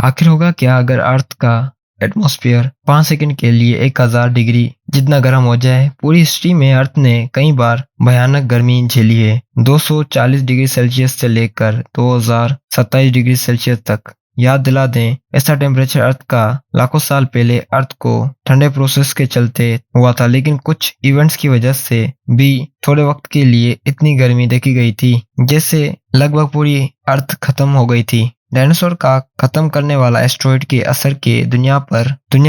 आखिर होगा क्या अगर अर्थ का एटमॉस्फेयर 5 सेकंड के लिए 1000 डिग्री जितना गर्म हो जाए। पूरी हिस्ट्री में अर्थ ने कई बार भयानक गर्मी झेली है, 240 डिग्री सेल्सियस से लेकर 2027 डिग्री सेल्सियस तक। याद दिला दें, ऐसा टेम्परेचर अर्थ का लाखों साल पहले अर्थ को ठंडे प्रोसेस के चलते हुआ था, लेकिन कुछ इवेंट्स की वजह से भी थोड़े वक्त के लिए इतनी गर्मी देखी गई थी जैसे लगभग पूरी अर्थ खत्म हो गई थी। डायनासोर का खत्म करने वाला एस्टेरॉयड के असर के दुनिया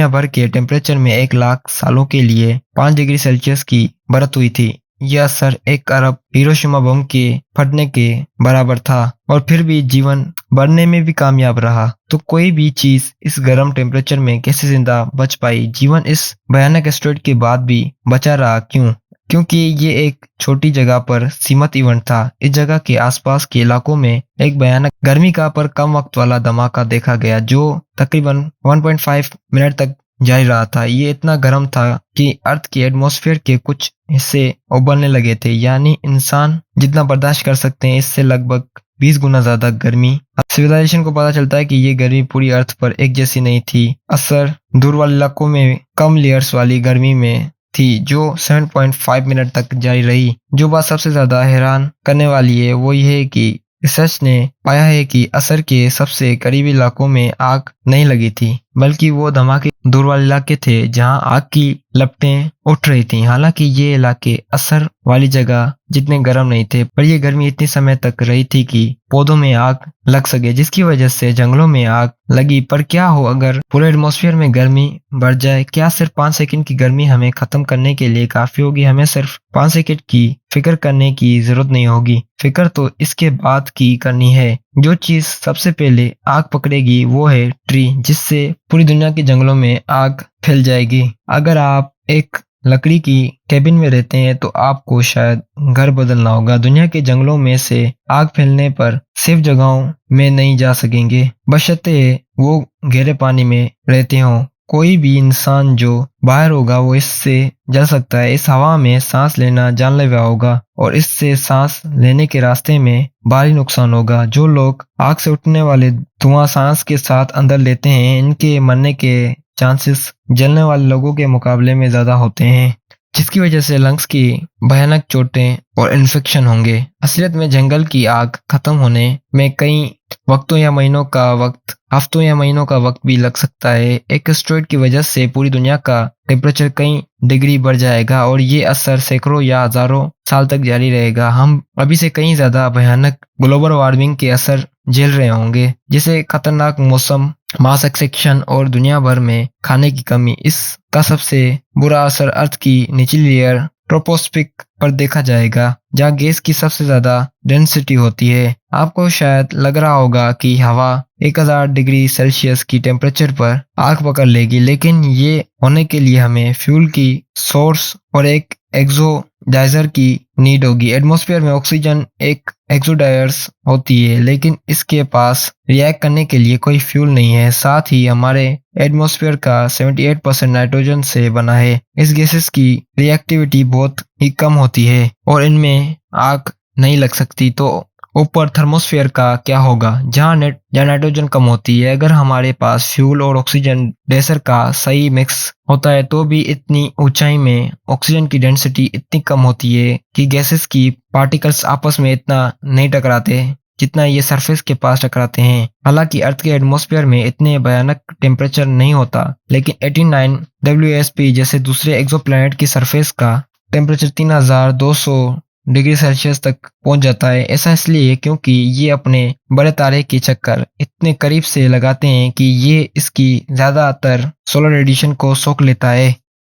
भर के टेम्परेचर में 1 लाख सालों के लिए 5 डिग्री सेल्सियस की बढ़त हुई थी। यह असर 1 अरब हिरोशिमा बम के फटने के बराबर था, और फिर भी जीवन बढ़ने में भी कामयाब रहा। तो कोई भी चीज इस गर्म टेम्परेचर में कैसे जिंदा बच पाई? जीवन इस भयानक एस्टेरॉयड के बाद भी बचा रहा क्यों? क्योंकि ये एक छोटी जगह पर सीमित इवेंट था। इस जगह के आसपास के इलाकों में एक भयानक गर्मी का पर कम वक्त वाला धमाका देखा गया जो तकरीबन 1.5 मिनट तक जारी रहा था। ये इतना गर्म था कि अर्थ के एटमॉस्फेयर के कुछ हिस्से उबलने लगे थे, यानी इंसान जितना बर्दाश्त कर सकते हैं इससे लगभग 20 गुना ज्यादा गर्मी। सिविलाइजेशन को पता चलता है कि ये गर्मी पूरी अर्थ पर एक जैसी नहीं थी। असर दूर वाले इलाकों में कम लेयर्स वाली गर्मी में थी जो 7.5 मिनट तक जारी रही। जो बात सबसे ज्यादा हैरान करने वाली है वो ये है कि रिसर्च ने पाया है कि असर के सबसे करीबी इलाकों में आग नहीं लगी थी, बल्कि वो धमाके दूर वाले इलाके थे जहां आग की लपटें उठ रही थी। हालांकि ये इलाके असर वाली जगह जितने गर्म नहीं थे, पर ये गर्मी इतनी समय तक रही थी कि पौधों में आग लग सके, जिसकी वजह से जंगलों में आग लगी। पर क्या हो अगर पूरे एटमॉस्फेयर में गर्मी बढ़ जाए? क्या सिर्फ 5 सेकंड की गर्मी हमें खत्म करने के लिए काफी होगी? हमें सिर्फ 5 सेकंड की फिक्र करने की जरूरत नहीं होगी। फिक्र तो इसके बाद की करनी है। जो चीज सबसे पहले आग पकड़ेगी वो है ट्री, जिससे पूरी दुनिया के जंगलों में आग फैल जाएगी। अगर आप एक लकड़ी की केबिन में रहते हैं तो आपको शायद घर बदलना होगा। दुनिया के जंगलों में से आग फैलने पर सेफ जगहों में नहीं जा सकेंगे, बशर्ते वो गहरे पानी में रहते हों। कोई भी इंसान जो बाहर होगा वो इससे जल सकता है। इस हवा में सांस लेना जानलेवा होगा और इससे सांस लेने के रास्ते में भारी नुकसान होगा। जो लोग आग से उठने वाले धुआं सांस के साथ अंदर लेते हैं, इनके मरने के चांसेस जलने वाले लोगों के मुकाबले में ज्यादा होते हैं, जिसकी वजह से लंग्स की भयानक चोटें और इन्फेक्शन होंगे। असलियत में जंगल की आग खत्म होने में कई हफ्तों या महीनों का वक्त भी लग सकता है। एक एस्टेरॉयड की वजह से पूरी दुनिया का टेम्परेचर कई डिग्री बढ़ जाएगा और ये असर सैकड़ों या हजारों साल तक जारी रहेगा। हम अभी से कहीं ज्यादा भयानक ग्लोबल वार्मिंग के असर झेल रहे होंगे, जैसे खतरनाक मौसम, मास एक्सटिंक्शन और दुनिया भर में खाने की कमी। इसका सबसे बुरा असर अर्थ की निचली लेयर ट्रोपोस्फिक पर देखा जाएगा, जहां गैस की सबसे ज्यादा डेंसिटी होती है। आपको शायद लग रहा होगा कि हवा 1000 डिग्री सेल्सियस की टेम्परेचर पर आग पकड़ लेगी, लेकिन ये होने के लिए हमें फ्यूल की सोर्स और एक एक्सोडाइजर की नीड होगी। एटमॉस्फेयर में ऑक्सीजन एक एक्सोडाइजर होती है, लेकिन इसके पास रिएक्ट करने के लिए कोई फ्यूल नहीं है। साथ ही हमारे एटमॉस्फेयर का 78% नाइट्रोजन से बना है। इस गैसेस की रिएक्टिविटी बहुत ही कम होती है और इनमें आग नहीं लग सकती। तो ऊपर थर्मोस्फेयर का क्या होगा, जहाँ नाइट्रोजन कम होती है? अगर हमारे पास फ्यूल और ऑक्सीजन गैसर का सही मिक्स होता है तो भी इतनी ऊंचाई में ऑक्सीजन की डेंसिटी इतनी कम होती है कि गैसेस की पार्टिकल्स आपस में इतना नहीं टकराते जितना ये सरफेस के पास टकराते हैं। हालांकि अर्थ के एटमॉस्फेयर में इतने भयानक टेम्परेचर नहीं होता, लेकिन 89 WSP जैसे दूसरे एक्सोप्लैनेट की सरफेस का टेम्परेचर 3200 डिग्री सेल्सियस तक पहुंच जाता है। ऐसा इसलिए क्योंकि ये अपने बड़े तारे के चक्कर इतने करीब से लगाते हैं कि ये इसकी ज्यादातर सोलर रेडिएशन को सोख लेता है।